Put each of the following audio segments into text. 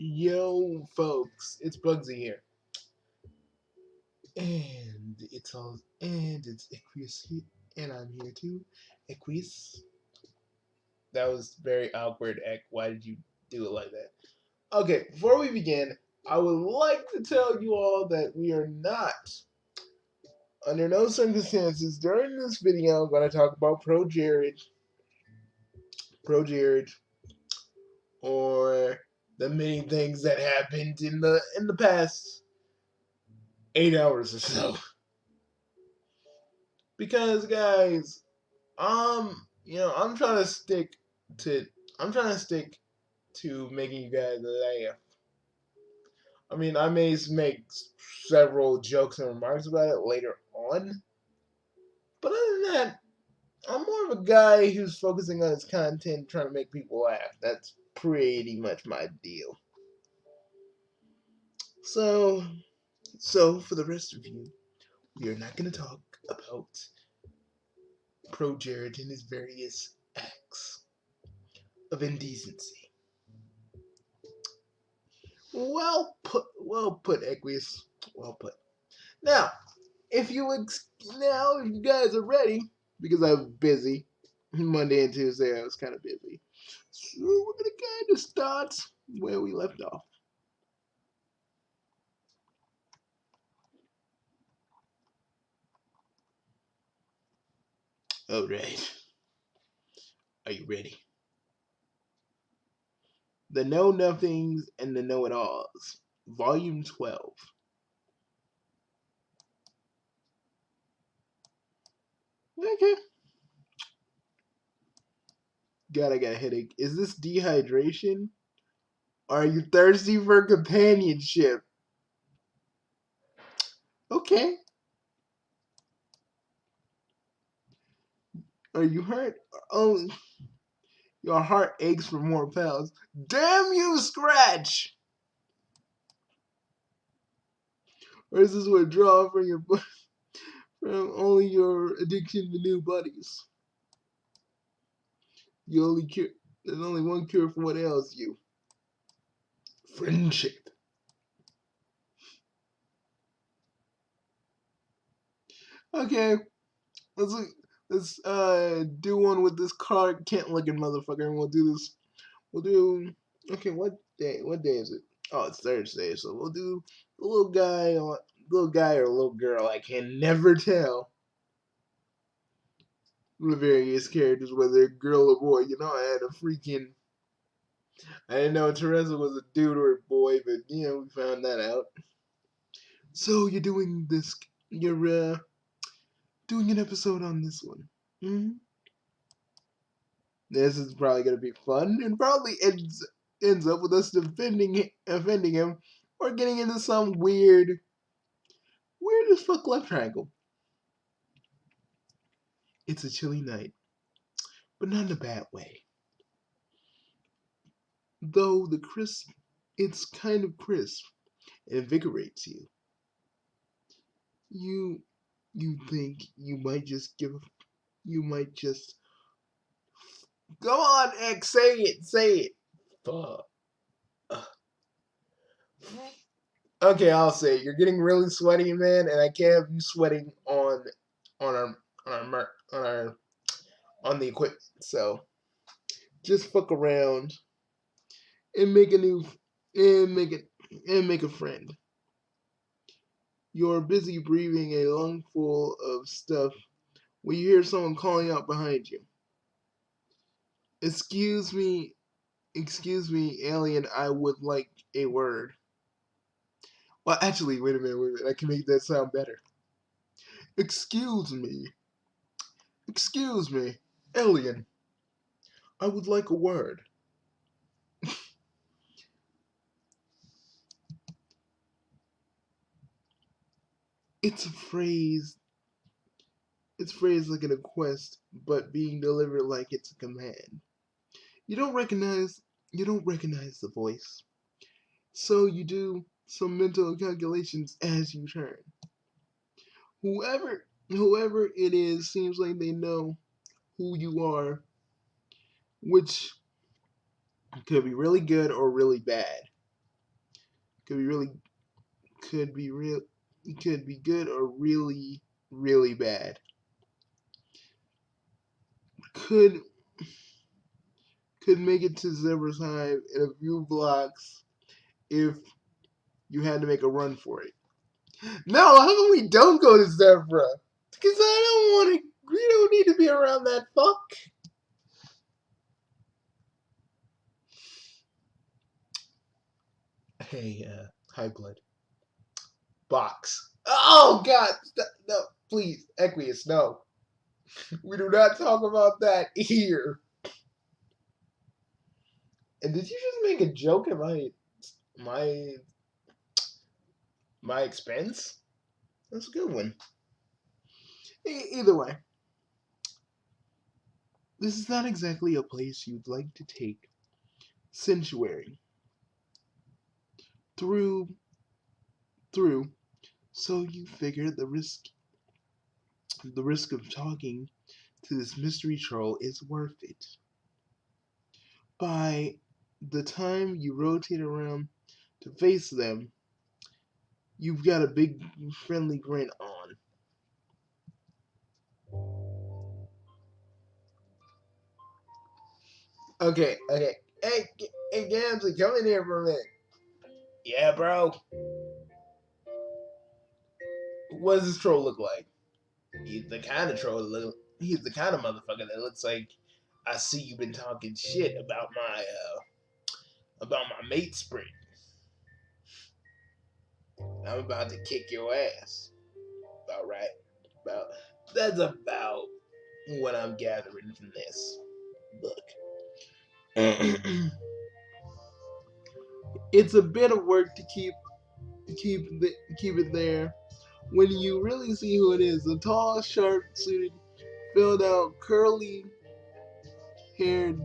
Yo, folks, it's Bugsy here, and it's equius here, and I'm here too. Equius. That was very awkward. Ek, why did you do it like that? Okay, before we begin, I would like to tell you all that we are not, under no circumstances, during this video, going to talk about Pro Jared, or the many things that happened in the past 8 hours or so. Because guys, I'm trying to stick to making you guys laugh. I mean, I may make several jokes and remarks about it later on, but other than that, I'm more of a guy who's focusing on his content, trying to make people laugh. That's pretty much my deal. So, for the rest of you, we are not going to talk about Pro Jared and his various acts of indecency. Well put, Equius. Well put. Now, if you guys are ready, because I was busy Monday and Tuesday, I was kind of busy. So we're gonna kind of start where we left off. All right, are you ready? The Know Nothings and the Know It Alls, Volume 12. Okay. God, I got a headache. Is this dehydration? Are you thirsty for companionship? Okay. Are you hurt? Oh, your heart aches for more pals. Damn you, Scratch! Or is this withdrawal from from only your addiction to new buddies? There's only one cure for what ails you. Friendship. Okay, let's do one with this Clark Kent looking motherfucker, and we'll do this. Okay, what day? What day is it? Oh, it's Thursday, so we'll do the little guy or little girl. I can never tell the various characters, whether a girl or boy. I didn't know Teresa was a dude or a boy, but we found that out. So you're doing doing an episode on this one. Mm-hmm. This is probably gonna be fun, and probably ends up with us offending him, or getting into some weird as fuck love triangle. It's a chilly night, but not in a bad way. Though it's kind of crisp. It invigorates you. You think you might just go on, X, say it. Fuck. Okay, I'll say it. You're getting really sweaty, man, and I can't have you sweating on the equipment. So just fuck around and make a new and make a friend. You're busy breathing a lungful of stuff when you hear someone calling out behind you. Excuse me, alien, I would like a word. Well, actually, wait a minute. I can make that sound better. Excuse me, alien, I would like a word. It's phrased like a request, but being delivered like it's a command. You don't recognize the voice, so you do some mental calculations as you turn. Whoever it is seems like they know who you are, which could be really good or really bad. Could be really, could be real, could be good or really, really bad. Could make it to Zebra's Hive in a few blocks if you had to make a run for it. No, how come we don't go to Zebra? Because I don't want to. We don't need to be around that fuck. Hey, high blood. Box. Oh God! No, please, equius, no. We do not talk about that here. And did you just make a joke at my my expense? That's a good one. Either way, this is not exactly a place you'd like to take sanctuary through. So you figure the risk of talking to this mystery troll is worth it. By the time you rotate around to face them, you've got a big friendly grin on. Okay. Hey, Gamsey, come in here for a minute. Yeah, bro. What does this troll look like? He's the kind of troll. He's the kind of motherfucker that looks like I see you've been talking shit about my mate sprint. I'm about to kick your ass. About right. About that's about what I'm gathering from this book. It's a bit of work to keep it there. When you really see who it is, a tall, sharp-suited, filled out, curly-haired,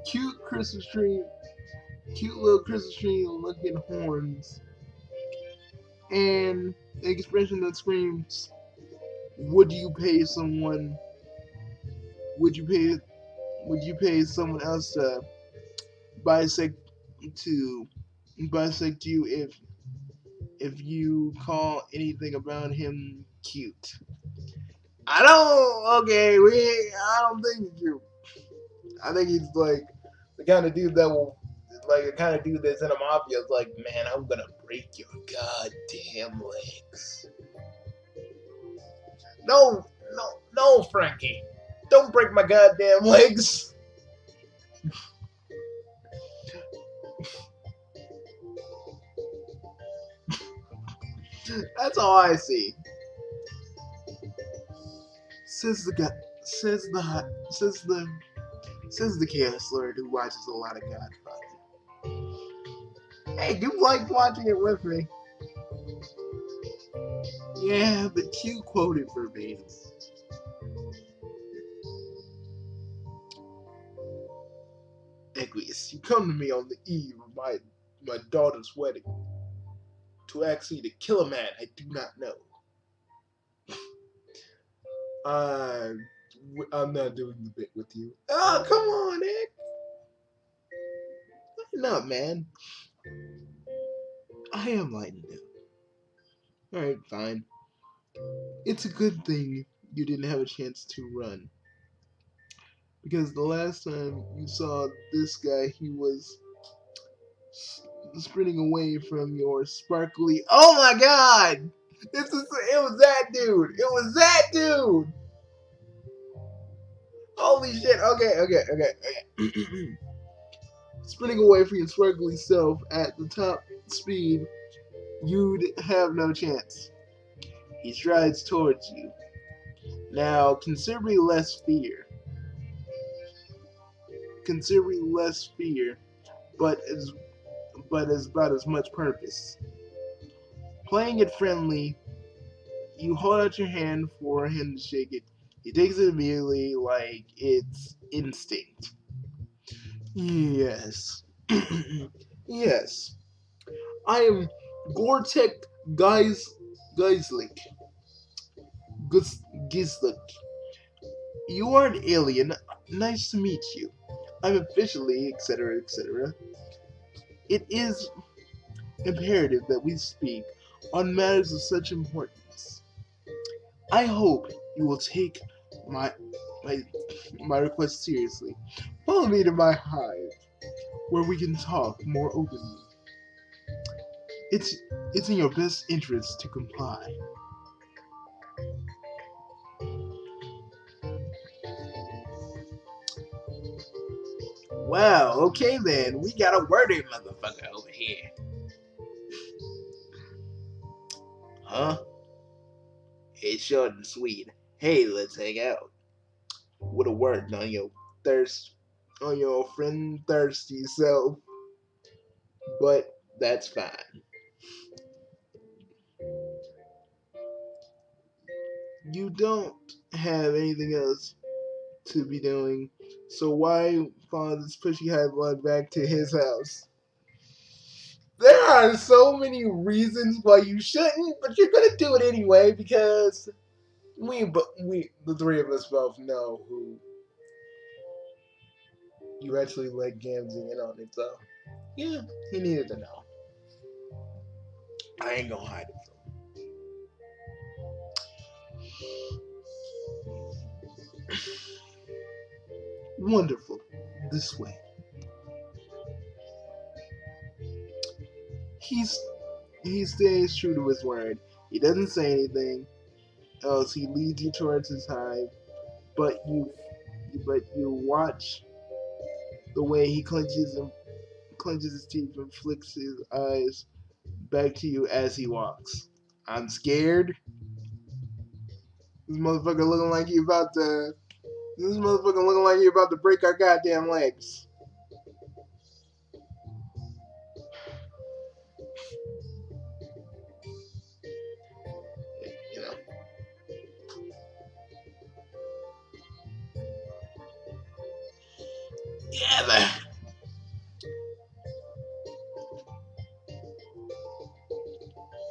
cute little Christmas tree looking horns, and an expression that screams, "Would you pay someone? Would you pay? Would you pay someone else to bisect to bisect you if you call anything about him cute?" I don't. Okay, I don't think he's cute. I think he's like the kind of dude that will, like the kind of dude that's in a mafia. Is like, man, I'm gonna break your goddamn legs. No, Frankie, don't break my goddamn legs. That's all I see. Says the guy. Says the chaos lord who watches a lot of Godfather. Hey, you like watching it with me? Yeah, but you quoted verbatim. Equius, you come to me on the eve of my daughter's wedding to ask me to kill a man I do not know. I'm not doing the bit with you. Oh, come on, Nick. Lighten up, man. I am lightened up. Alright, fine. It's a good thing you didn't have a chance to run. Because the last time you saw this guy, he was sprinting away from your sparkly. Oh my god! It was that dude! It was that dude! Holy shit! Okay. Sprinting away from your sparkly self at the top speed, you'd have no chance. He strides towards you. Now, considerably less fear, but as about as much purpose. Playing it friendly, you hold out your hand for him to shake it. He takes it immediately like it's instinct. Yes. Yes. I am Gortek Geislik. Gizlik. You are an alien. Nice to meet you. I'm officially, etc., etc. It is imperative that we speak on matters of such importance. I hope you will take my my my request seriously. Follow me to my hive, where we can talk more openly. It's it's in your best interest to comply. Wow, okay then. We got a wordy motherfucker over here. Huh? It's short and sweet. Hey, let's hang out. With a word on your thirst, on your friend thirsty self. But that's fine. You don't have anything else to be doing, so why follow this pushy high blood back to his house? There are so many reasons why you shouldn't, but you're gonna do it anyway because the three of us both know who you actually let Gamzee in on it, so yeah, he needed to know. I ain't gonna hide it from him. Wonderful. This way. He's he stays true to his word. He doesn't say anything else. He leads you towards his hive, but you watch the way he clenches his teeth and flicks his eyes back to you as he walks. I'm scared. This motherfucker looking like he about to. This motherfucker looking like he about to break our goddamn legs. You know. Yeah, but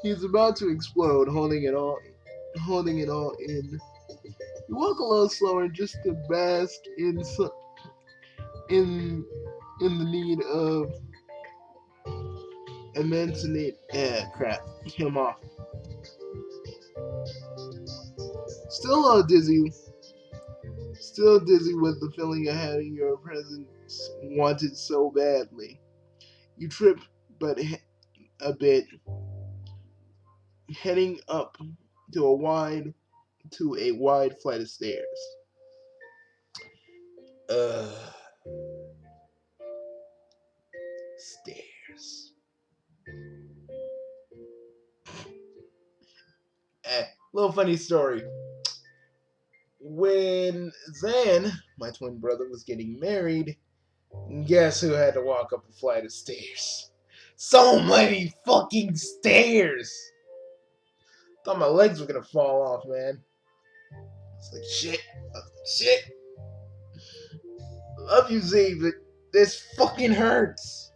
he's about to explode, holding it all in. You walk a little slower just to bask in in the need of emancipate. Crap, him off. Still a little dizzy. Still dizzy with the feeling of having your presence wanted so badly. You trip, but a bit, heading up to a wide flight of stairs. Uh, Stairs. Little funny story. When Zan, my twin brother, was getting married, guess who had to walk up a flight of stairs? So many fucking stairs! Thought my legs were gonna fall off, man. It's like shit. Shit. Love you, Z, but this fucking hurts.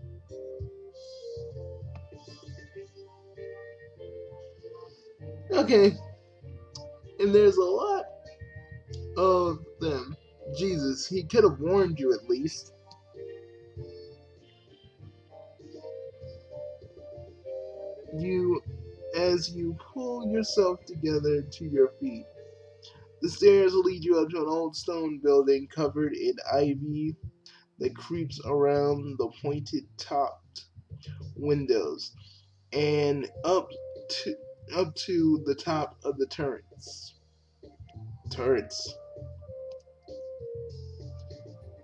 Okay. And there's a lot of them. Jesus, he could have warned you at least. You, as you pull yourself together to your feet, the stairs lead you up to an old stone building covered in ivy that creeps around the pointed topped windows and up to the top of the turrets. Turrets.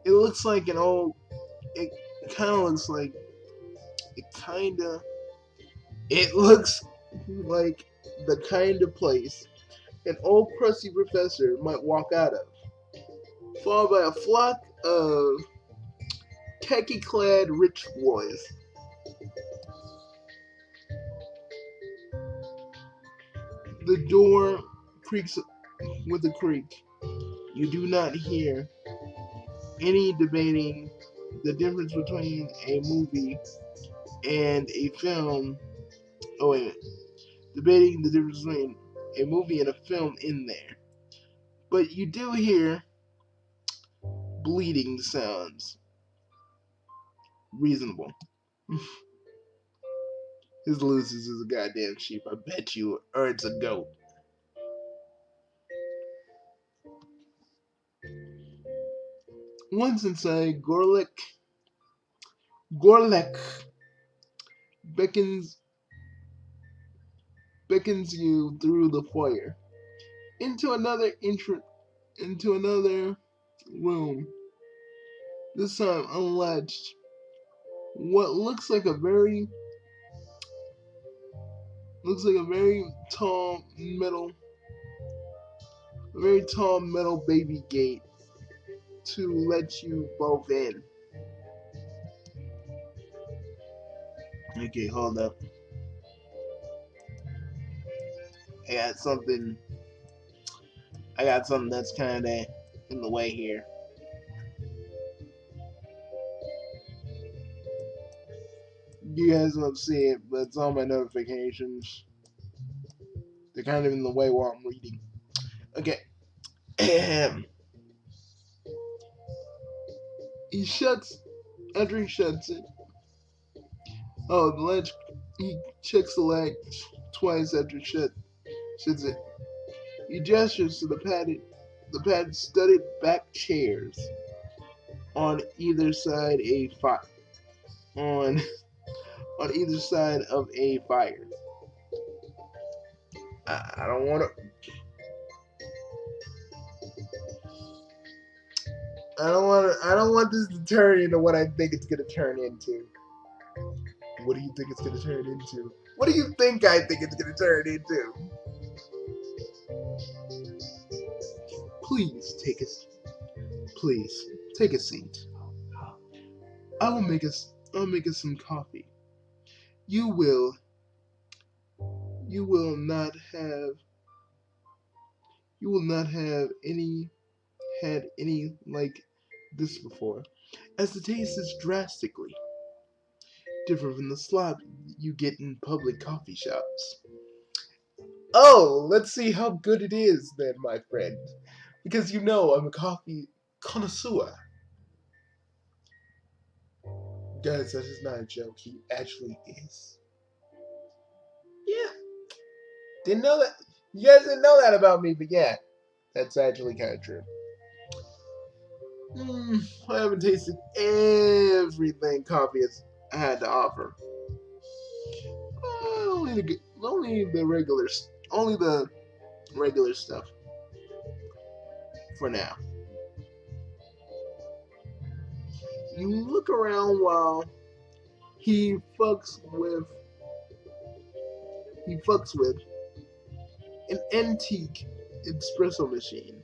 It looks like an old. It kind of looks like. It kind of. It looks like the kind of place an old crusty professor might walk out of, followed by a flock of khaki-clad rich boys. The door creaks with a creak. You do not hear any debating the difference between a movie and a film. Oh, wait a minute. Debating the difference between a movie and a film in there. But you do hear bleeding sounds. Reasonable. His loses is a goddamn sheep, I bet you, or it's a goat. Once inside, Galekh beckons you through the foyer into another room. This time unlatched. What looks like a very tall metal baby gate to let you both in. Okay, hold up. I got something. I got something that's kind of in the way here. You guys won't see it, but it's on my notifications. They're kind of in the way while I'm reading. Okay. he shuts. After he shuts it. Oh, the latch. He checks the latch twice after shuts it. He gestures to the padded studded back chairs on either side on on either side of a fire. I don't want to. I don't want to. I don't want this to turn into what I think it's gonna turn into. What do you think it's gonna turn into? What do you think I think it's gonna turn into? Please take a seat. I'll make us some coffee. You will not have had any like this before, as the taste is drastically different from the slop you get in public coffee shops. Oh, let's see how good it is then, my friend. Because you know I'm a coffee connoisseur. Guys, that is not a joke. He actually is. Yeah. Didn't know that. You guys didn't know that about me, but yeah. That's actually kind of true. I haven't tasted everything coffee has had to offer. Only the regular stuff for now. You look around while he fucks with an antique espresso machine.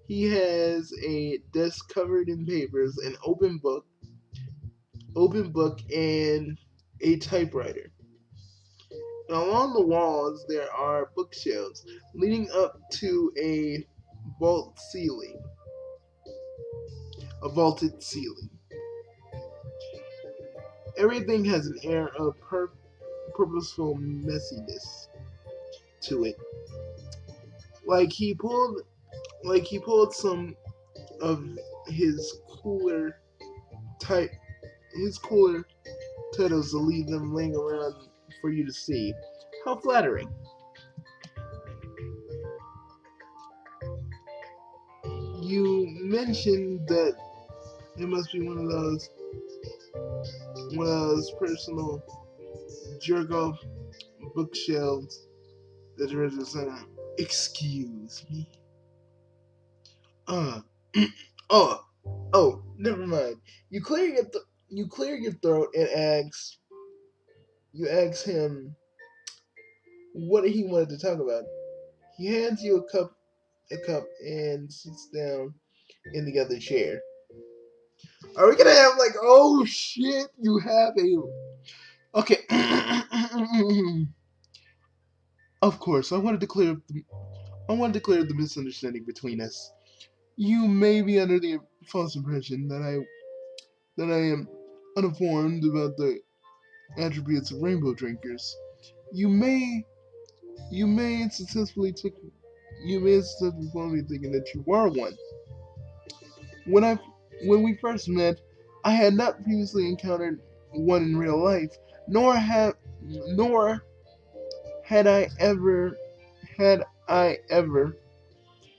He has a desk covered in papers, an open book, and a typewriter. And along the walls there are bookshelves leading up to a vaulted ceiling. Everything has an air of purposeful messiness to it. Like he pulled some of his cooler titles to leave them laying around for you to see. How flattering. You mentioned that it must be one of those personal jerk off bookshelves that there is a sign. Excuse me. Oh, never mind. You clear your throat and ask him what he wanted to talk about. He hands you a cup and sits down in the other chair. Are we gonna have like, oh shit, you have a okay? Of course, I wanted to clear the misunderstanding between us. You may be under the false impression that I am uninformed about the attributes of rainbow drinkers. You may successfully fool me thinking that you are one. When we first met, I had not previously encountered one in real life, nor have nor had I ever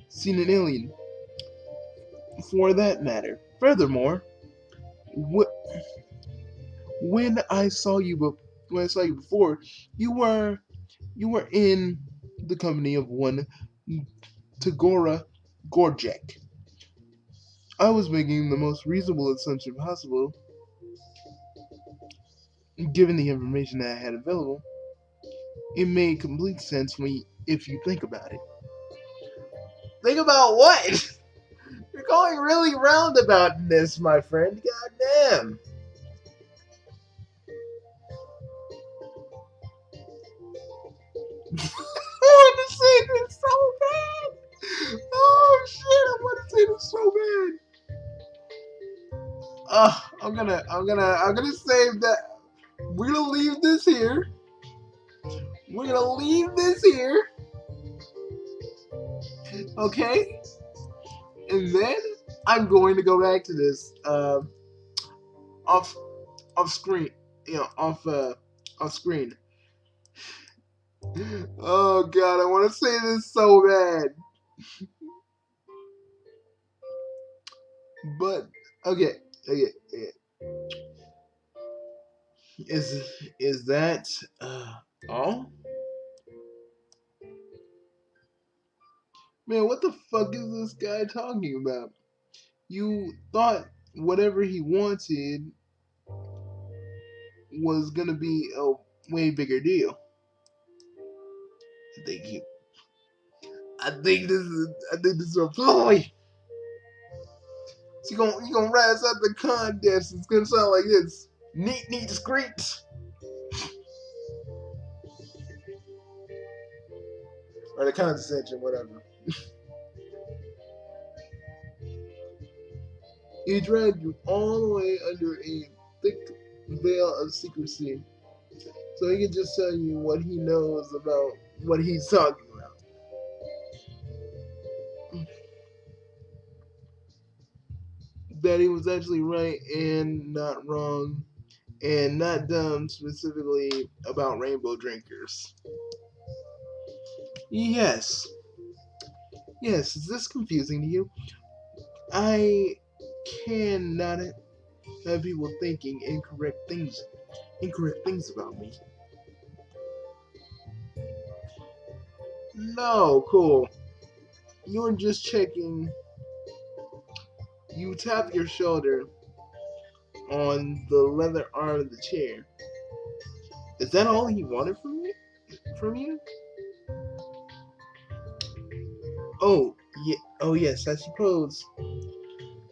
seen an alien, for that matter. Furthermore, wh- when I saw you, when I saw you before, you were in the company of one Tagora Gorjek. I was making the most reasonable assumption possible, given the information that I had available. It made complete sense if you think about it. Think about what? You're going really roundabout in this, my friend. God damn. I want to say this so bad. Oh shit, I want to say this so bad. I'm gonna save that. We're gonna leave this here. We're gonna leave this here. Okay? And then I'm going to go back to this off screen, off screen. Oh god, I want to say this so bad, but okay, okay. Is that all? Man, what the fuck is this guy talking about? You thought whatever he wanted was gonna be a way bigger deal. Thank you. I think this is a ploy. So you gonna rise up the contest. It's gonna sound like this. Neat, neat, discreet. Or the condescension, whatever. He dragged you all the way under a thick veil of secrecy, so he can just tell you what he knows about what he's talking about. That he was actually right and not wrong, and not dumb, specifically about rainbow drinkers. Yes. Yes, is this confusing to you? I cannot have people thinking incorrect things about me. No, cool. You're just checking. You tap your shoulder on the leather arm of the chair. Is that all he wanted from me? From you? Oh, yeah. Oh, yes. I suppose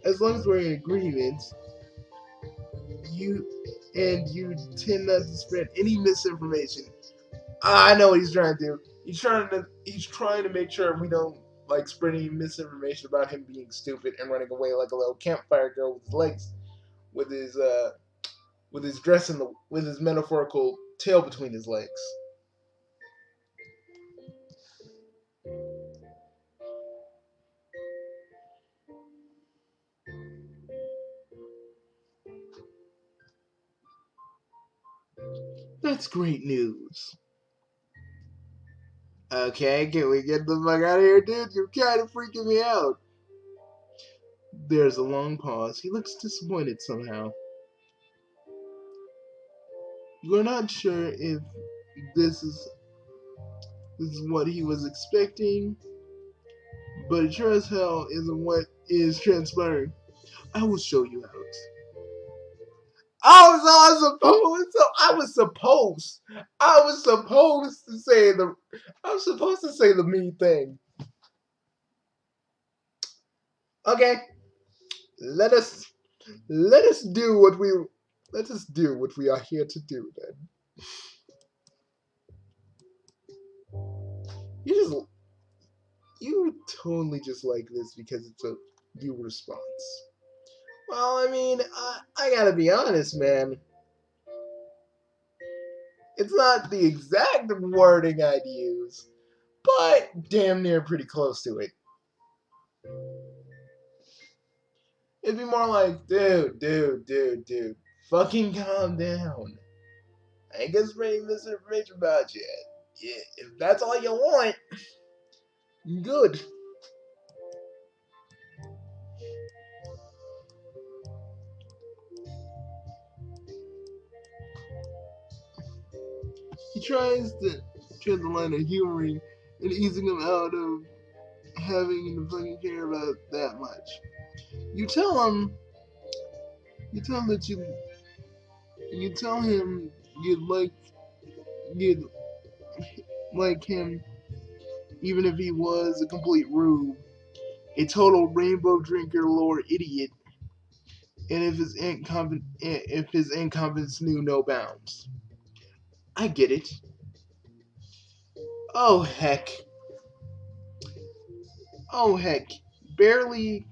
as long as we're in agreement, you you tend not to spread any misinformation. I know what he's trying to do. He's trying to make sure we don't like spread any misinformation about him being stupid and running away like a little campfire girl with his legs, with his dress with his metaphorical tail between his legs. That's great news. Okay, can we get the fuck out of here, dude? You're kind of freaking me out. There's a long pause. He looks disappointed somehow. You're not sure if this is what he was expecting, but it sure as hell isn't what is transpiring. I will show you out. I was supposed to say the mean thing. Okay, let us let us do what we are here to do. Then you just you totally just like this because it's a you response. Well, I mean, I gotta be honest, man. It's not the exact wording I'd use, but damn near pretty close to it. It'd be more like, dude, fucking calm down. I ain't gonna spread any misinformation about you. Yeah, if that's all you want, good. He tries to tread the line of humoring and easing him out of having to fucking care about that much. You tell him, you tell him that you tell him you'd like him even if he was a complete rube, a total rainbow drinker lore idiot, and if his incompetence knew no bounds. I get it. Oh heck. Oh heck. Barely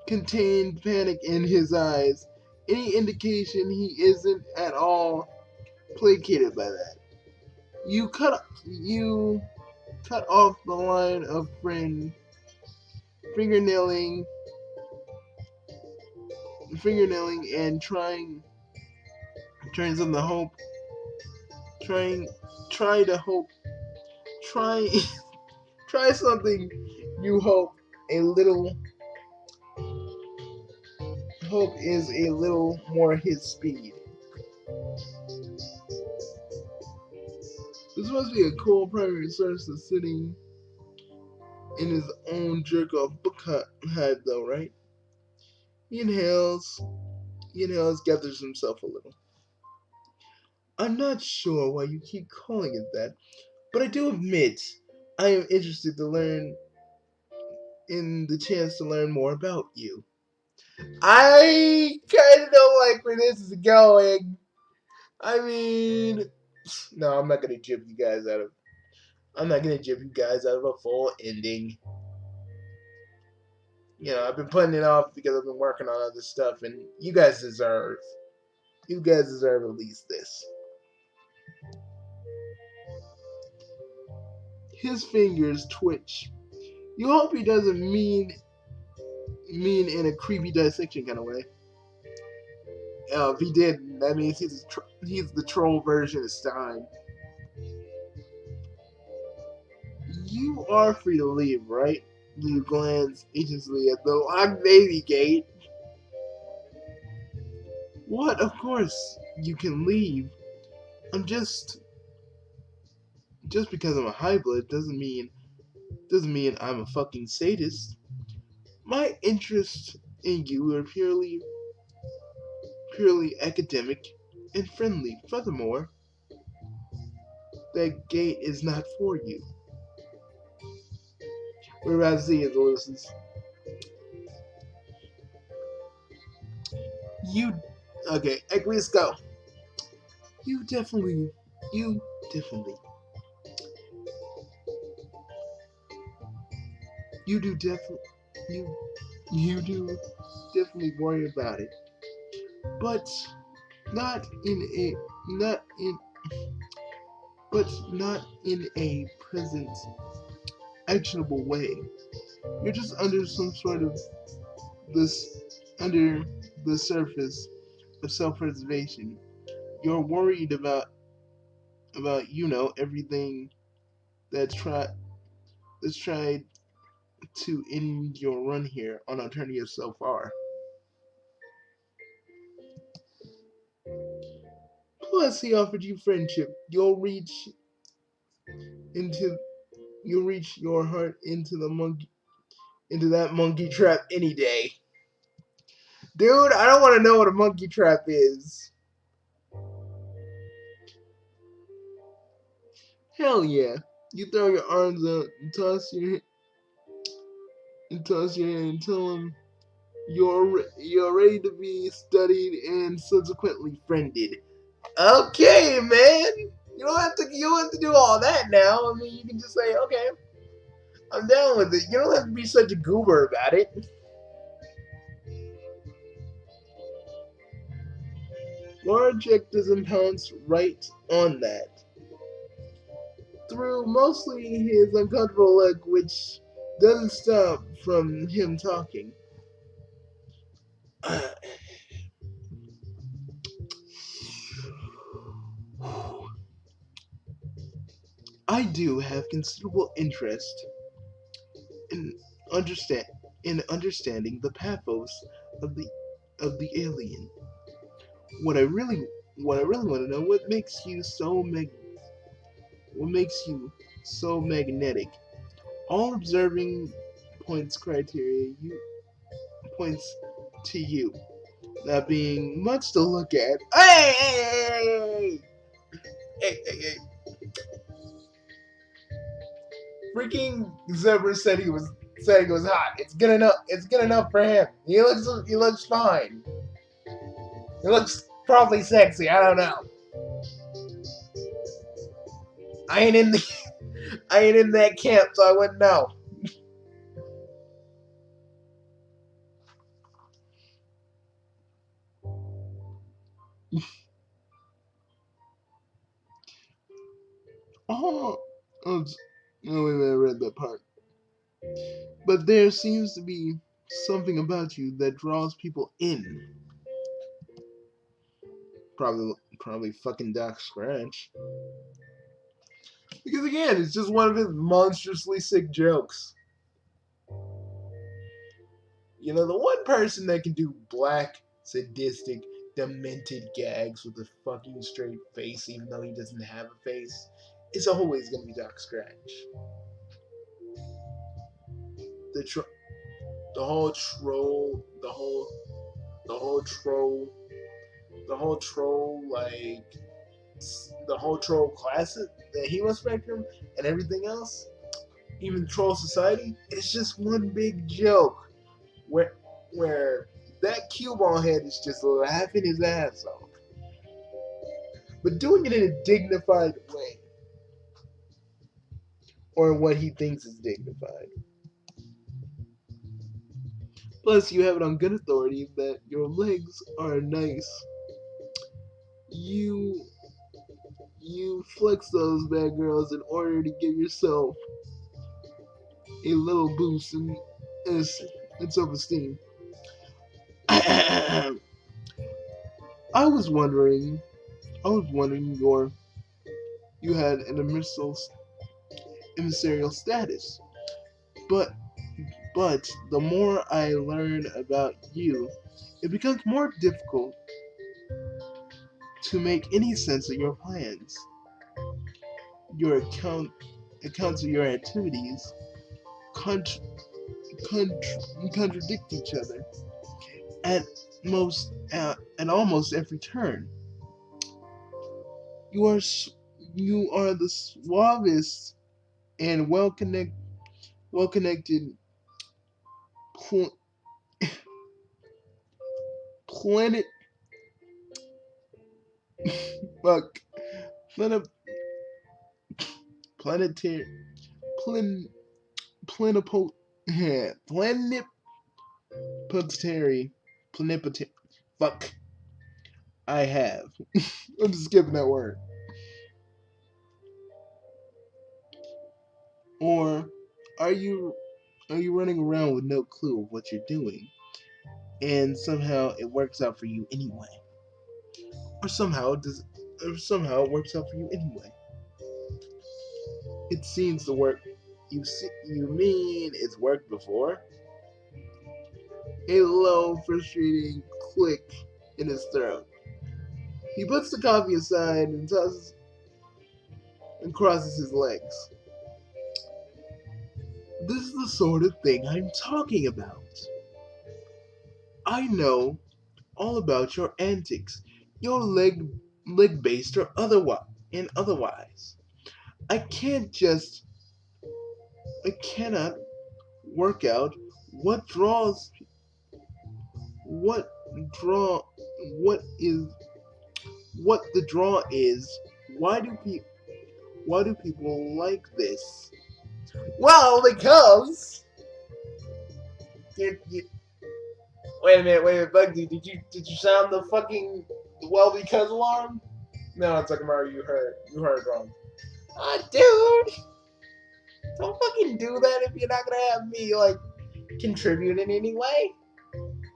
contained panic in his eyes. Any indication he isn't at all placated by that. You cut off the line of fingernailing and trying something to hope trying try to hope try try something you hope is a little more his speed. This must be a cool primary source of sitting in his own jerk off book hide though, right? He inhales, gathers himself a little. I'm not sure why you keep calling it that, but I do admit I am interested to learn in the chance to learn more about you. I kind of don't like where this is going. I mean, no, I'm not gonna jib you guys out of. I'm not gonna jib you guys out of a full ending. You know, I've been putting it off because I've been working on other stuff, and you guys deserve at least this. His fingers twitch. You hope he doesn't mean in a creepy dissection kind of way. If he did, that means he's the troll version of Stein. You are free to leave, right? You glance anxiously at the locked baby gate. What? Of course you can leave. I'm just because I'm a hybrid doesn't mean I'm a fucking sadist. My interests in you are purely academic and friendly. Furthermore, that gate is not for you. We're about to see it, Ulysses. You okay, Equius, go. You definitely you definitely you do definitely you you do definitely worry about it. But not in a not in not in a present actionable way. You're just under some sort of this under the surface of self-preservation. You're worried about everything that's tried to end your run here on alternative so far. Plus, he offered you friendship. Into you'll reach your heart into that monkey trap any day. Dude, I don't want to know what a monkey trap is. Hell yeah. You throw your arms out and toss your hand and tell him you're ready to be studied and subsequently friended. Okay, man. You don't have to do all that now. I mean, you can just say, okay, I'm down with it. You don't have to be such a goober about it. Warjack doesn't pounce right on that. Through mostly his uncomfortable look, which doesn't stop from him talking. I do have considerable interest in understand in understanding the pathos of the alien. What I really want to know, what makes you so magnetic. All observing points criteria you points to you. Not being much to look at. Hey! Freaking Zebra said he was hot. It's good enough. It's good enough for him. He looks fine. He looks probably sexy. I don't know. I ain't in the I ain't in that camp, so I wouldn't know. Oh, oh, wait a minute, I read that part. But there seems to be something about you that draws people in. Probably fucking Doc Scratch. Because again, it's just one of his monstrously sick jokes. You know, the one person that can do black, sadistic, demented gags with a fucking straight face, even though he doesn't have a face, is always gonna be Doc Scratch. The the whole troll, the whole troll, like the whole troll classic, the Hero Spectrum, and everything else, even Troll Society, it's just one big joke where that cue ball head is just laughing his ass off, but doing it in a dignified way, or what he thinks is dignified. Plus, you have it on good authority that your legs are nice. You flex those bad girls in order to give yourself a little boost in self-esteem. I was wondering, you had an immaterial status, but the more I learn about you, it becomes more difficult to make any sense of your plans. Your accounts of your activities contradict each other at at almost every turn. You are the suavest and well connected pl- planet fuck planet planetary plan planetpo planetary planetary fuck I have. I'm just skipping that word. Or are you running around with no clue of what you're doing, and somehow it works out for you anyway? Or somehow it works out for you anyway. It seems to work. You mean it's worked before? A low, frustrating click in his throat. He puts the coffee aside and tosses and crosses his legs. This is the sort of thing I'm talking about. I know all about your antics, your leg based or otherwise. I can't just I cannot work out what draws what draw what is what the draw is. Why do people like this? Well, because you wait a minute, Bugsy, did you sound the fucking well because alarm? No, it's like Mario, you heard wrong. Dude, don't fucking do that if you're not gonna have me like contribute in any way.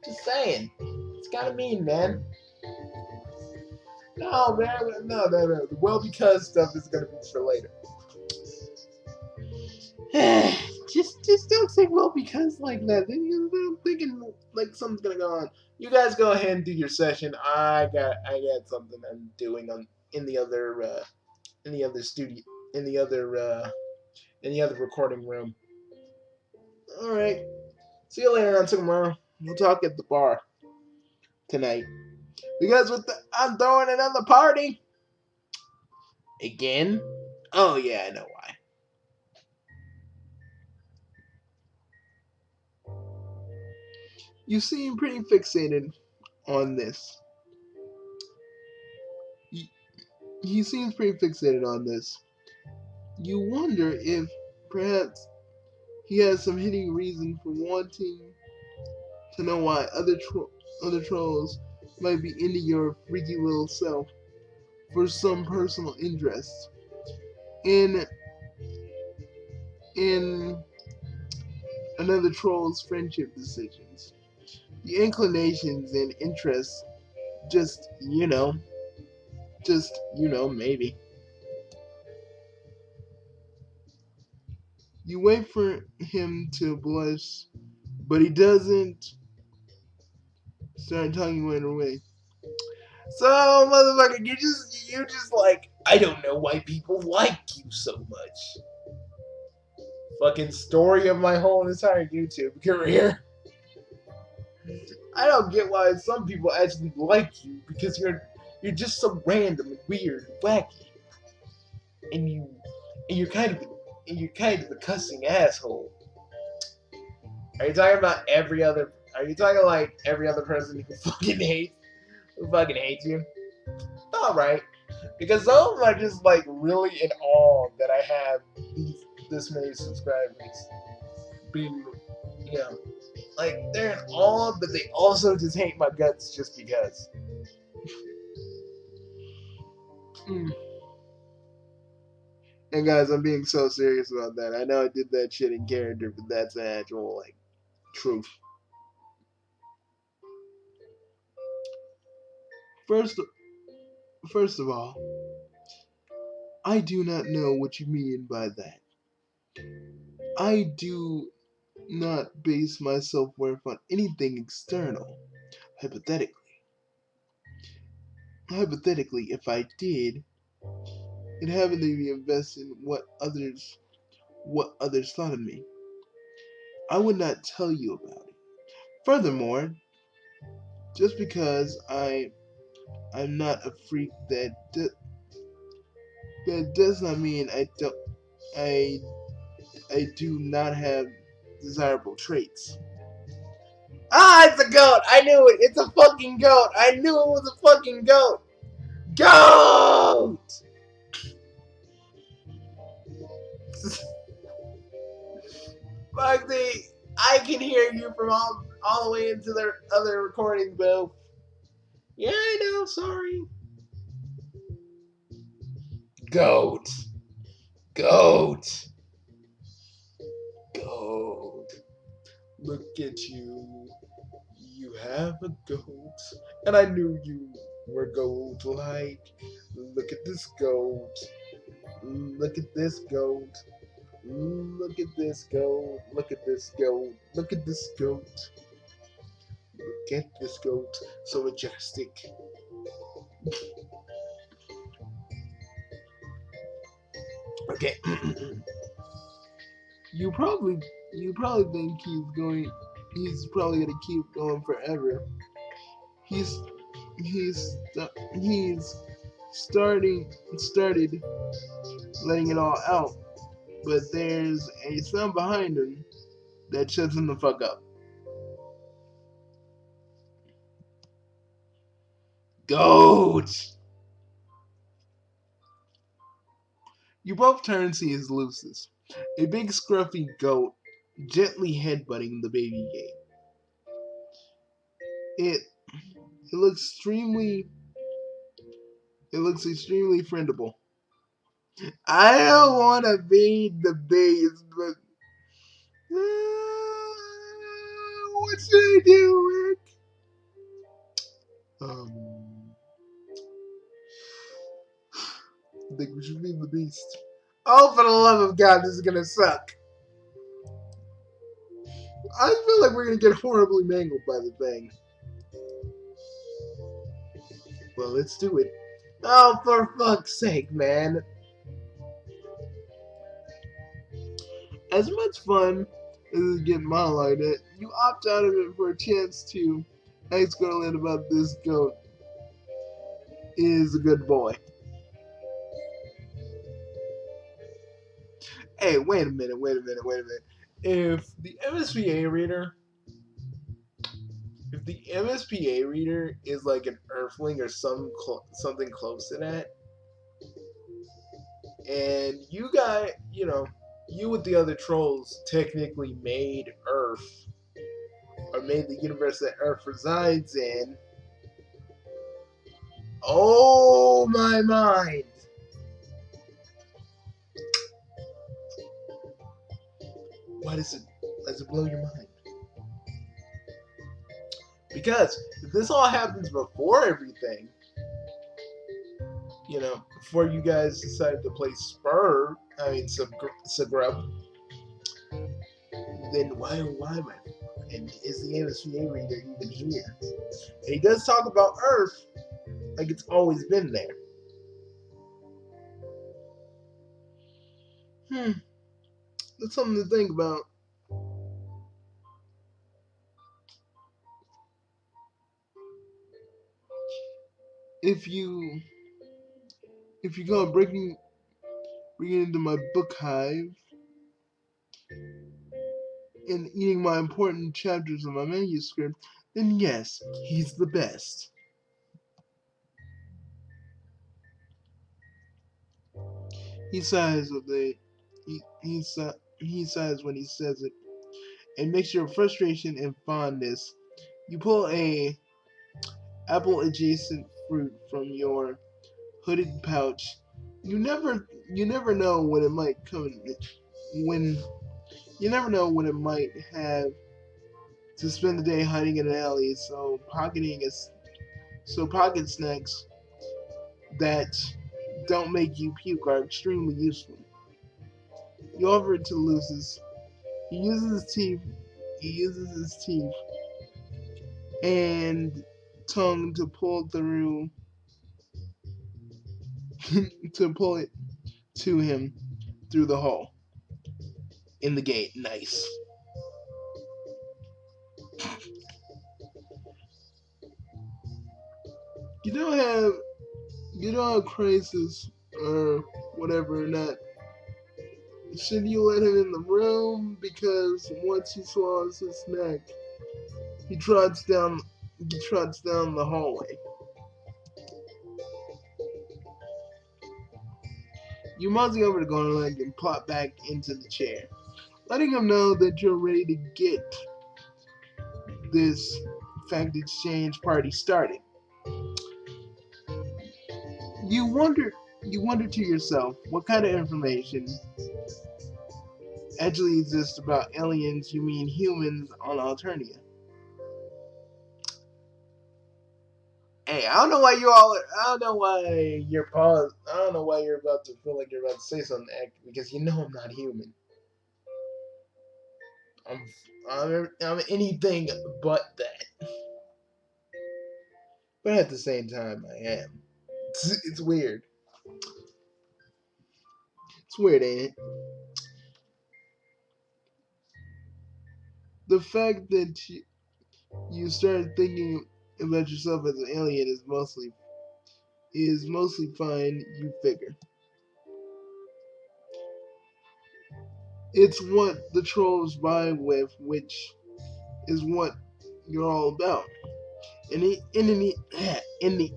Just saying, it's kind of mean, man. No, man, no. The well because stuff is gonna be for later. just don't say well because like that. Then I'm thinking like something's gonna go on. You guys go ahead and do your session. I got something I'm doing on in the other studio in the other recording room. All right. See you later on tomorrow. We'll talk at the bar tonight. Because I'm throwing another party again. Oh yeah, I know why. You seem pretty fixated on this. He seems pretty fixated on this. You wonder if perhaps he has some hidden reason for wanting to know why other trolls might be into your freaky little self for some personal interest in in another troll's friendship decisions. The inclinations and interests just maybe. You wait for him to blush, but he doesn't start talking right away. So, motherfucker, you just like, I don't know why people like you so much. Fucking story of my whole entire YouTube career. I don't get why some people actually like you because you're just so random and weird and wacky, and you're kind of a cussing asshole. Are you talking about every other? Are you talking like every other person who fucking hates you? All right, because some of them are just like really in awe that I have this many subscribers. Being, you know, like they're in awe, but they also just hate my guts just because. Mm. And guys, I'm being so serious about that. I know I did that shit in character, but that's the actual like truth. First, first of all, I do not know what you mean by that. I do not base my self-worth on anything external. Hypothetically, if I did, it having to be invested in what others thought of me. I would not tell you about it. Furthermore, just because I'm not a freak, that does not mean I I do not have desirable traits. Ah, it's a goat! I knew it! It's a fucking goat! I knew it was a fucking goat! Goat! Bugsy, I can hear you from all the way into the other recording booth. Yeah, I know, sorry. Goat. Goat. Goat. Look at you. You have a goat. And I knew you were goat like. Look at this goat. Look at this goat. Look at this goat. Look at this goat. Look at this goat. Look at this goat. So majestic. Okay. you probably think he's probably gonna keep going forever. He's he's started letting it all out, but there's a son behind him that shuts him the fuck up. Goat! You both turn and see his Lucis, a big scruffy goat gently headbutting the baby gate. It it looks extremely friendable. I don't want to be the base, but what should I do, Rick? Um, I think we should feed the beast. Oh, for the love of God, this is gonna suck. I feel like we're gonna get horribly mangled by the thing. Well, let's do it. Oh, for fuck's sake, man. As much fun as it's getting monologued at, you opt out of it for a chance to ask Garland about this goat is a good boy. Hey, wait a minute. If the MSPA reader is like an earthling or something close to that, and you got, you with the other trolls technically made Earth, or made the universe that Earth resides in, oh my mind. Why does it blow your mind? Because if this all happens before everything, before you guys decided to play Sugrub, then why am I? And is the MSVA reader even here? And he does talk about Earth like it's always been there. That's something to think about. If you go breaking into my book hive and eating my important chapters of my manuscript, then yes, he's the best. He sighs with he sighs when he says it. A mixture of frustration and fondness. You pull a apple adjacent fruit from your hooded pouch. You never know when it might come when you never know when it might have to spend the day hiding in an alley, so pocket snacks that don't make you puke are extremely useful. You offer it to Lucis. He uses his teeth and tongue to pull through to pull it to him through the hole in the gate. Nice. You don't have crisis or whatever. Not should you let him in the room, because once he swallows his snack, he trots down the hallway. You mosey over to Garland and plop back into the chair, letting him know that you're ready to get this fact exchange party started. You wonder to yourself what kind of information actually exists about aliens, you mean humans, on Alternia. Hey, I don't know why you're paused. I don't know why you're about to feel like you're about to say something, because you know I'm not human. I'm anything but that. But at the same time, I am. It's weird. It's weird, ain't it? The fact that you started thinking about yourself as an alien is mostly fine, you figure. It's what the trolls vibe with, which is what you're all about. In the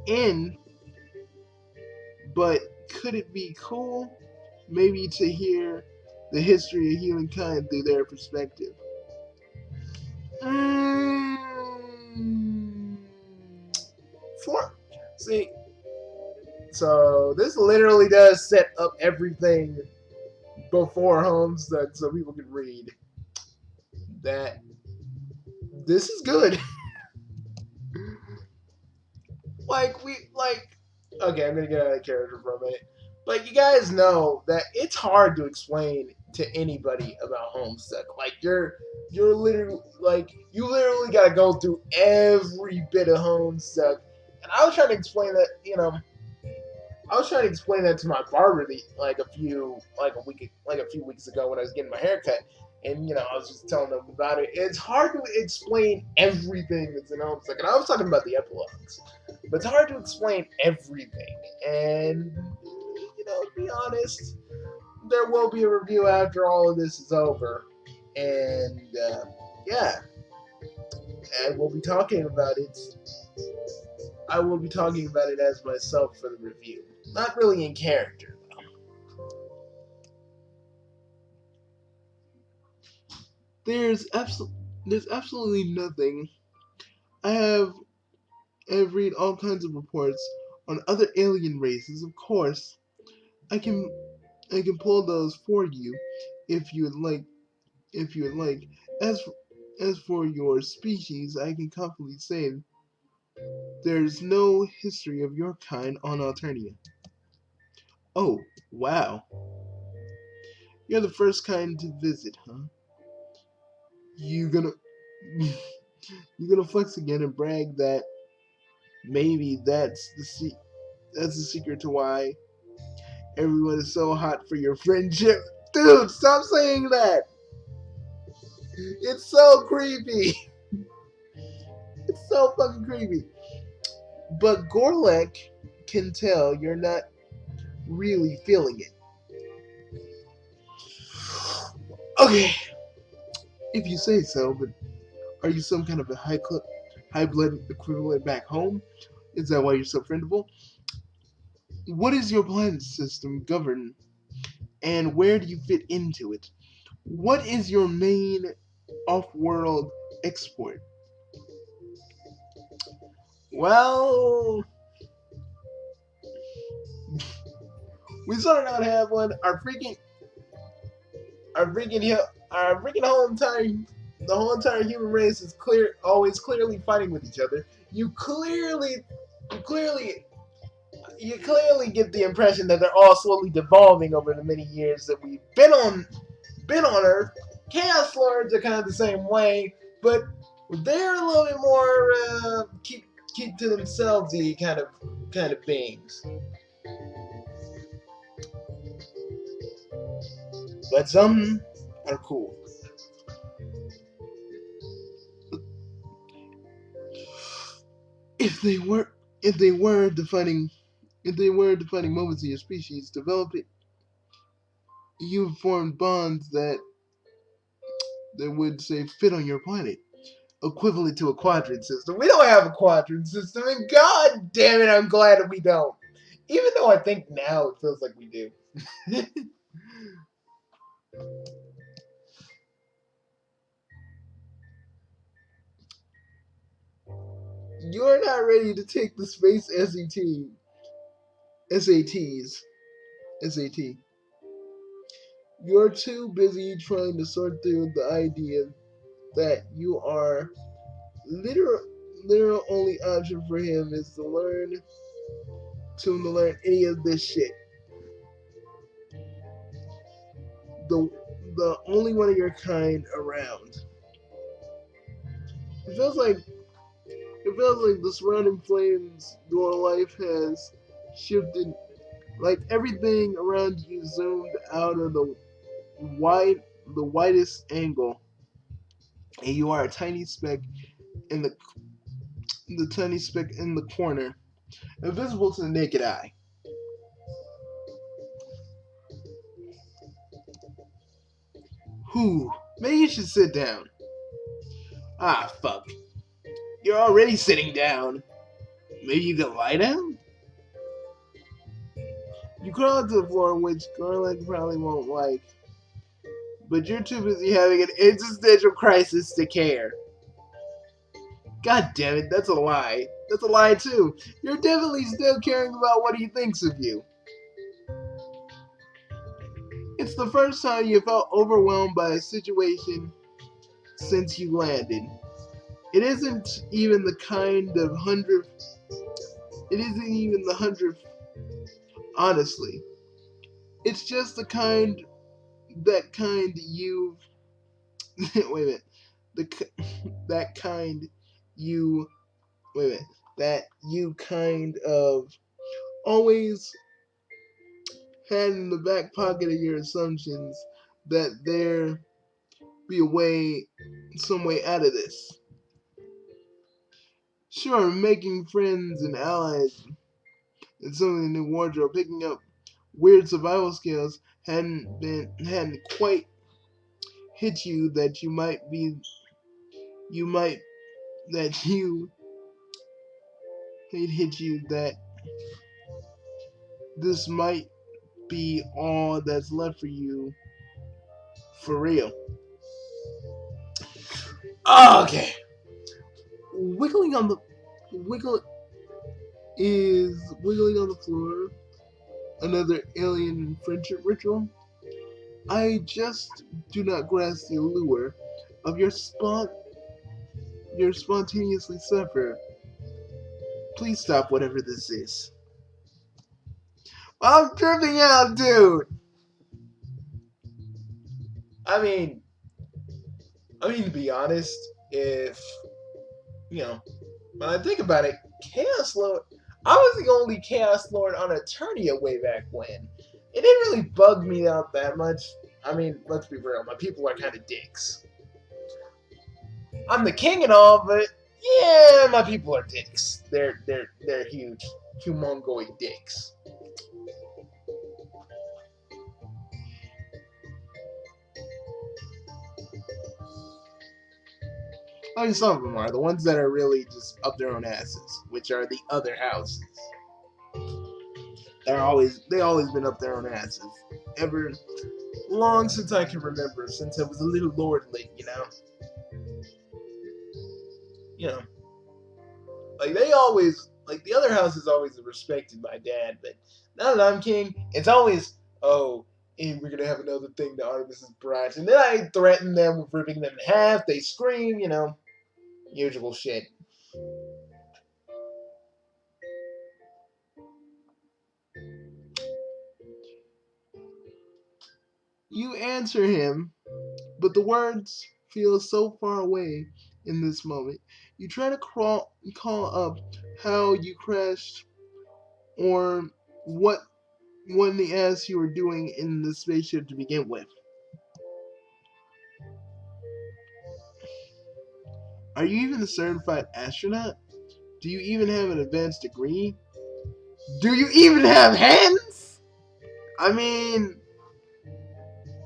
end, but could it be cool, maybe, to hear the history of humankind through their perspective? So this literally does set up everything before Homestuck, so people can read that. This is good. Okay, I'm gonna get out of character for a minute. Like, you guys know that it's hard to explain to anybody about Homestuck. Like, you're literally like you literally got to go through every bit of Homestuck. And I was trying to explain that, I was trying to explain that to my barber like a few weeks ago when I was getting my haircut, and I was just telling them about it. It's hard to explain everything that's in Homestuck, and I was talking about the epilogues, but it's hard to explain everything. And to be honest, there will be a review after all of this is over, and yeah, and we'll be talking about it. I will be talking about it as myself for the review. Not really in character, though. There's absolutely nothing. I have I've read all kinds of reports on other alien races. Of course, I can I can pull those for you if you would like. If you would like. As as for your species, I can confidently say there's no history of your kind on Alternia. Oh, wow. You're the first kind to visit, huh? You gonna you gonna flex again and brag that maybe that's the secret to why everyone is so hot for your friendship. Dude, stop saying that. It's so creepy. It's so fucking creepy. But Gorlek can tell you're not really feeling it. Okay, if you say so, but are you some kind of a high blood equivalent back home? Is that why you're so friendable? What is your planet system govern, and where do you fit into it? What is your main off-world export? Well, we sort of not have one. Our freaking whole entire human race is always clearly fighting with each other. You clearly, you clearly get the impression that they're all slowly devolving over the many years that we've been on Earth. Chaos Lords are kind of the same way, but they're a little bit more keep to themselves kind of beings. But some are cool. If they were if they were defining moments in your species, developing you formed bonds that would say fit on your planet, equivalent to a quadrant system. We don't have a quadrant system, and god damn it, I'm glad that we don't. Even though I think now it feels like we do. You're not ready to take the space SATs. SAT. You're too busy trying to sort through the idea that you are literal literal only option for him is to learn any of this shit. The the only one of your kind around. It feels like the surrounding flames your life has shifted, like everything around you zoomed out of wide the widest angle, and you are a in the tiny speck in the corner, invisible to the naked eye. Whew, maybe you should sit down. Ah, fuck. You're already sitting down. Maybe you could lie down? You crawl to the floor, which Garland probably won't like, but you're too busy having an existential crisis to care. God damn it, that's a lie. That's a lie too. You're definitely still caring about what he thinks of you. It's the first time you felt overwhelmed by a situation since you landed. It isn't even the kind of hundredth. It isn't even the hundredth, honestly. It's just the kind that kind you wait a minute. The that kind you wait a minute. That you kind of always had in the back pocket of your assumptions that there be a way, some way out of this. Sure, making friends and allies and some of the new wardrobe, picking up weird survival skills hadn't quite hit you that you might that you it hit you that this might be all that's left for you for real. Okay. Wiggling on the wiggle is wiggling on the floor. Another alien friendship ritual. I just do not grasp the allure of your spontaneously suffer. Please stop whatever this is. I'm tripping out, dude. I mean, to be honest, if you know, when I think about it, Chaos Lord, I was the only Chaos Lord on Eternia way back when. It didn't really bug me out that much. I mean, let's be real, my people are kind of dicks. I'm the king and all, but yeah, my people are dicks. They're huge, humongoid dicks. I mean, some of them are the ones that are really just up their own asses, which are the other houses. They always been up their own asses. Ever long since I can remember, since I was a little lordling, you know, like they always, like the other houses always respected my dad, but now that I'm king, it's always, oh, and we're gonna have another thing to Artemis's branch, and then I threaten them with ripping them in half. They scream, usual shit. You answer him, but the words feel so far away in this moment. You try to call up how you crashed or what when they asked you were doing in the spaceship to begin with. Are you even a certified astronaut? Do you even have an advanced degree? Do you even have hands? I mean,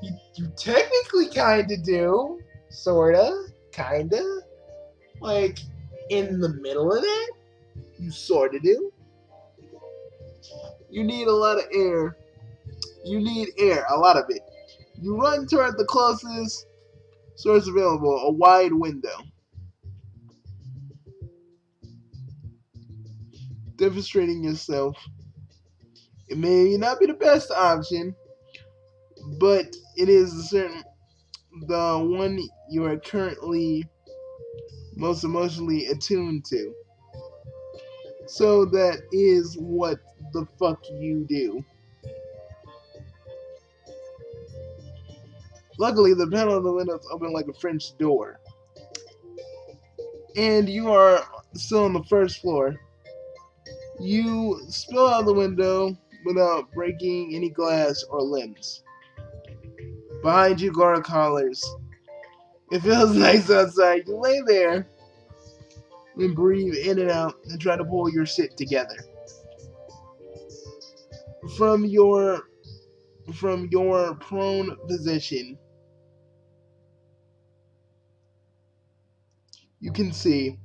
you technically kinda do. Sorta. Kinda. Like, in the middle of that? You sorta do. You need a lot of air. You need air, a lot of it. You run toward the closest source available, a wide window. Demonstrating yourself. It may not be the best option, but it is the one you are currently most emotionally attuned to. So that is what the fuck you do. Luckily, the panel of the windows open like a French door. And you are still on the first floor. You spill out the window without breaking any glass or limbs. Behind you, guard collars. It feels nice outside. You lay there and breathe in and out and try to pull your shit together. From your prone position, you can see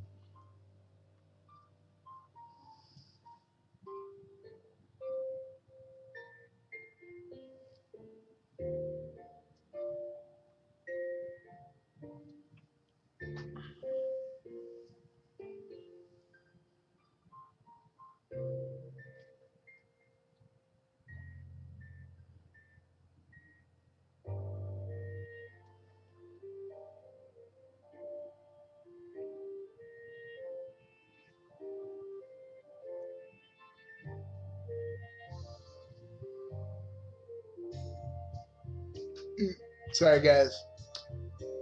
Sorry, guys.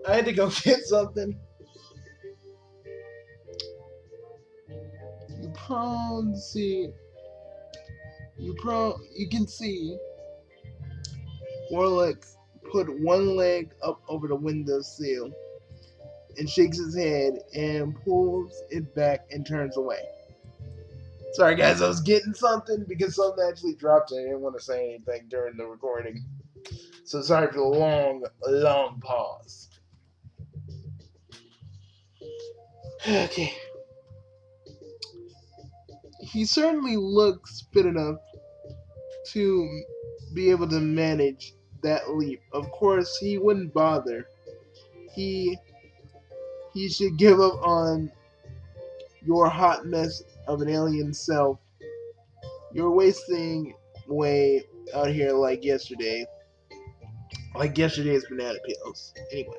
I had to go get something. You can see Warlick put one leg up over the windowsill and shakes his head and pulls it back and turns away. Sorry, guys, I was getting something because something actually dropped and I didn't want to say anything during the recording. So sorry for the long pause. Okay. He certainly looks fit enough to be able to manage that leap. Of course, he wouldn't bother. He should give up on your hot mess of an alien self. You're wasting away out here like yesterday. Like yesterday's banana peels. Anyway.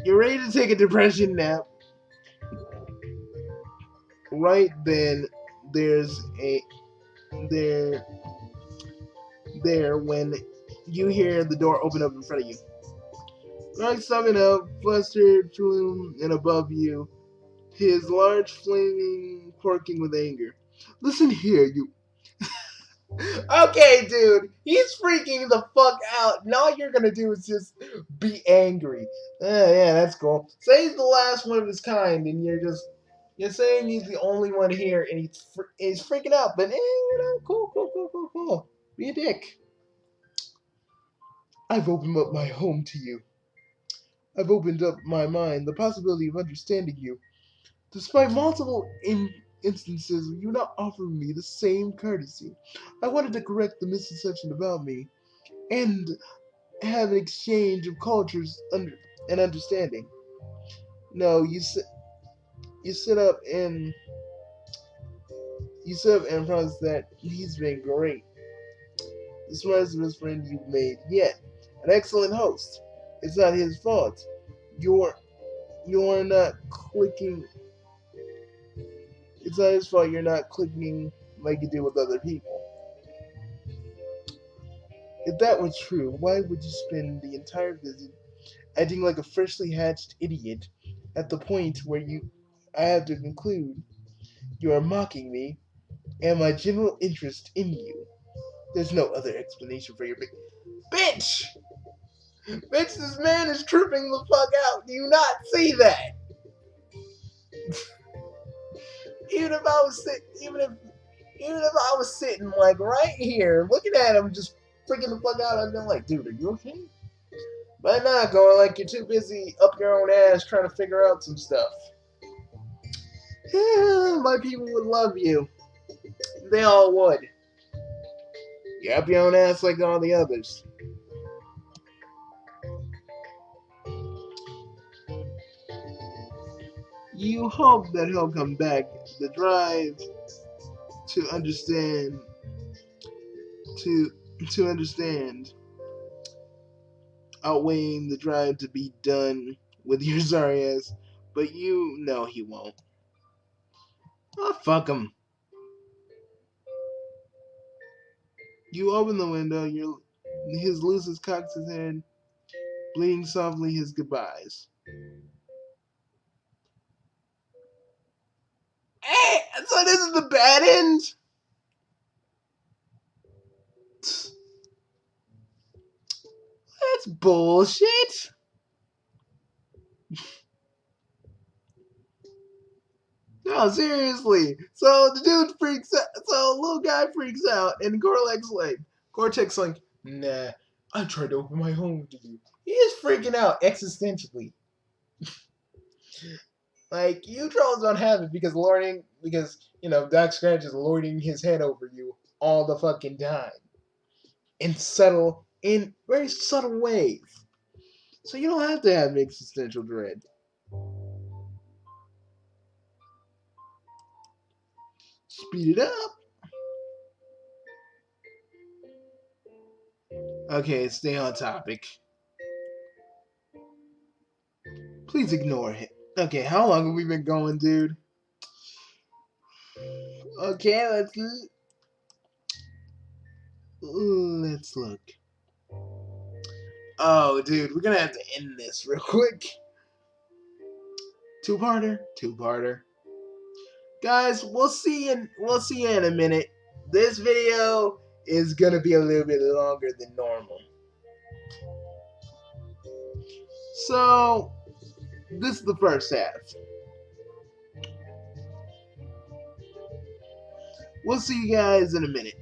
You're ready to take a depression nap. Right then, there's a there when you hear the door open up in front of you. Greg summing up, flustered, flume, and above you, his large flaming corking with anger. Listen here, you. Okay, dude, he's freaking the fuck out. And all you're gonna do is just be angry. Yeah, that's cool. Say he's the last one of his kind, and you're saying he's the only one here, and he's freaking out. But cool. Be a dick. I've opened up my home to you. I've opened up my mind, the possibility of understanding you. Despite multiple instances of you not offering me the same courtesy, I wanted to correct the misconception about me and have an exchange of cultures and understanding. No, you sit up and promise that he's been great, the smartest best friend you've made yet, an excellent host. It's not his fault. You're not clicking. It's not his fault you're not clicking like you do with other people. If that were true, why would you spend the entire visit acting like a freshly hatched idiot at the point where I have to conclude you are mocking me and my general interest in you? There's no other explanation for your bitch! Bitch, this man is tripping the fuck out. Do you not see that? Even if I was sitting like right here, looking at him, just freaking the fuck out, I'd be like, dude, are you okay? But not going like you're too busy up your own ass trying to figure out some stuff. Yeah, my people would love you. They all would. You're up your own ass like all the others. You hope that he'll come back. The drive to understand to understand outweighing the drive to be done with your sorry ass, but you know he won't. Oh, fuck him. You open the window, his Lucis cocks his head, bleeding softly his goodbyes. Hey, so this is the bad end? That's bullshit. No, seriously. So the dude freaks out. So little guy freaks out, and Cortex like, nah, I tried to open my home to you. He is freaking out existentially. Like, you trolls don't have it because Doc Scratch is lording his head over you all the fucking time. In very subtle ways. So you don't have to have existential dread. Speed it up. Okay, stay on topic. Please ignore it. Okay, how long have we been going, dude? Okay, let's look. Oh, dude, we're gonna have to end this real quick. Two-parter. Guys, we'll see you in a minute. This video is gonna be a little bit longer than normal. So, this is the first half. We'll see you guys in a minute.